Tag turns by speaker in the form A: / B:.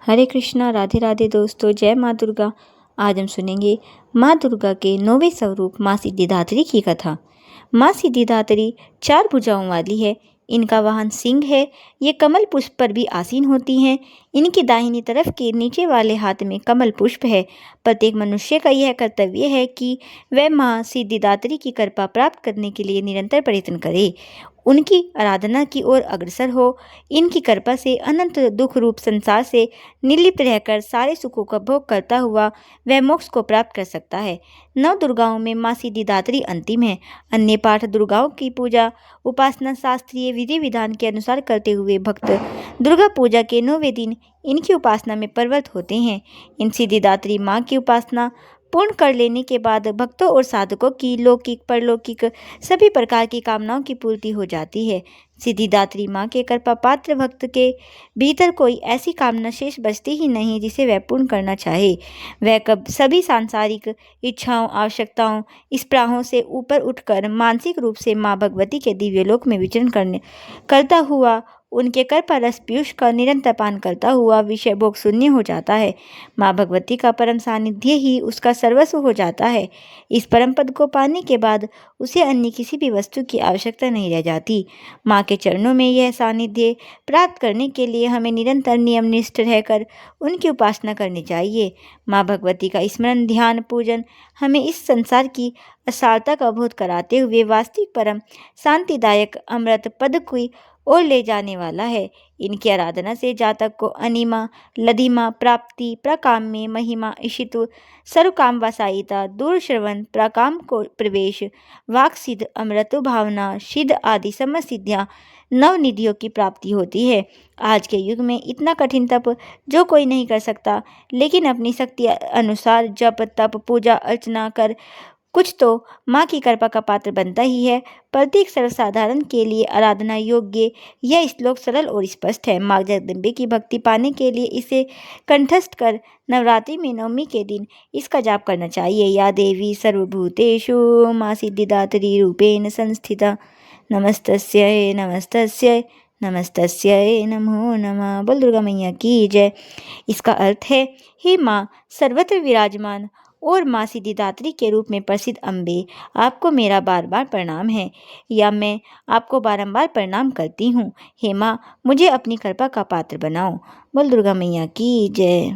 A: हरे कृष्णा, राधे राधे दोस्तों, जय माँ दुर्गा। आज हम सुनेंगे माँ दुर्गा के 9वें स्वरूप माँ सिद्धिदात्री की कथा। माँ सिद्धिदात्री 4 भुजाओं वाली है। इनका वाहन सिंह है। ये कमल पुष्प पर भी आसीन होती हैं। इनकी दाहिनी तरफ के नीचे वाले हाथ में कमल पुष्प है। प्रत्येक मनुष्य का यह कर्तव्य है कि वह माँ सिद्धिदात्री की कृपा प्राप्त करने के लिए निरंतर प्रयत्न करे, उनकी आराधना की ओर अग्रसर हो। इनकी कृपा से अनंत दुख रूप संसार से निर्लिप्त रहकर सारे सुखों का भोग करता हुआ वह मोक्ष को प्राप्त कर सकता है। 9 दुर्गाओं में माँ सिद्धिदात्री अंतिम है। अन्य 8 दुर्गाओं की पूजा उपासना शास्त्रीय विधि विधान के अनुसार करते हुए भक्त दुर्गा पूजा के 9वें दिन इनकी उपासना में प्रवृत्त होते हैं। इन सिद्धिदात्री माँ की उपासना पूर्ण कर लेने के बाद भक्तों और साधकों की लौकिक परलौकिक सभी प्रकार की कामनाओं की पूर्ति हो जाती है। सिद्धिदात्री माँ के कृपा पात्र भक्त के भीतर कोई ऐसी कामना शेष बचती ही नहीं जिसे वह पूर्ण करना चाहे। वह कब सभी सांसारिक इच्छाओं, आवश्यकताओं, स्पृहाओं से ऊपर उठकर मानसिक रूप से माँ भगवती के दिव्यलोक में विचरण करता हुआ उनके कृपा रस पीयूष का निरंतर पान करता हुआ विषय भोग शून्य हो जाता है। माँ भगवती का परम सानिध्य ही उसका सर्वस्व हो जाता है। इस परम पद को पाने के बाद उसे अन्य किसी भी वस्तु की आवश्यकता नहीं रह जाती। माँ के चरणों में यह सानिध्य प्राप्त करने के लिए हमें निरंतर नियमनिष्ठ रहकर उनकी उपासना करनी चाहिए। माँ भगवती का स्मरण, ध्यान, पूजन हमें इस संसार की असारता का बोध कराते हुए वास्तविक परम शांतिदायक अमृत पद की ओर ले जाने वाला है। इनकी आराधना से जातक को अनिमा, लधिमा, प्राप्ति, प्रकाम्य, महिमा, इशितु, सर्वकाम वसायिता, दूर श्रवण, प्रकाम को प्रवेश, वाक सिद्ध, अमृतो भावना, सिद्ध आदि समस्त सिद्धियां, 9 निधियों की प्राप्ति होती है। आज के युग में इतना कठिन तप जो कोई नहीं कर सकता, लेकिन अपनी शक्ति अनुसार जप, तप, पूजा अर्चना कर कुछ तो माँ की कृपा का पात्र बनता ही है। प्रत्येक सर्वसाधारण के लिए आराधना योग्य यह श्लोक सरल और स्पष्ट है। माँ जगदम्बे की भक्ति पाने के लिए इसे कंठस्थ कर नवरात्रि में 9वीं के दिन इसका जाप करना चाहिए। या देवी सर्वभूतेषु माँ सिद्धिदात्री रूपेण संस्थिता, नमस्तस्यै नमस्तस्यै नमस्तस्यै नमो नमः। बोल दुर्गा मैया की जय। इसका अर्थ है, हे माँ सर्वत्र विराजमान और माँ सिद्धिदात्री के रूप में प्रसिद्ध अम्बे, आपको मेरा बार बार प्रणाम है, या मैं आपको बारंबार प्रणाम करती हूँ। हे माँ, मुझे अपनी कृपा का पात्र बनाओ। बोल दुर्गा मैया की जय।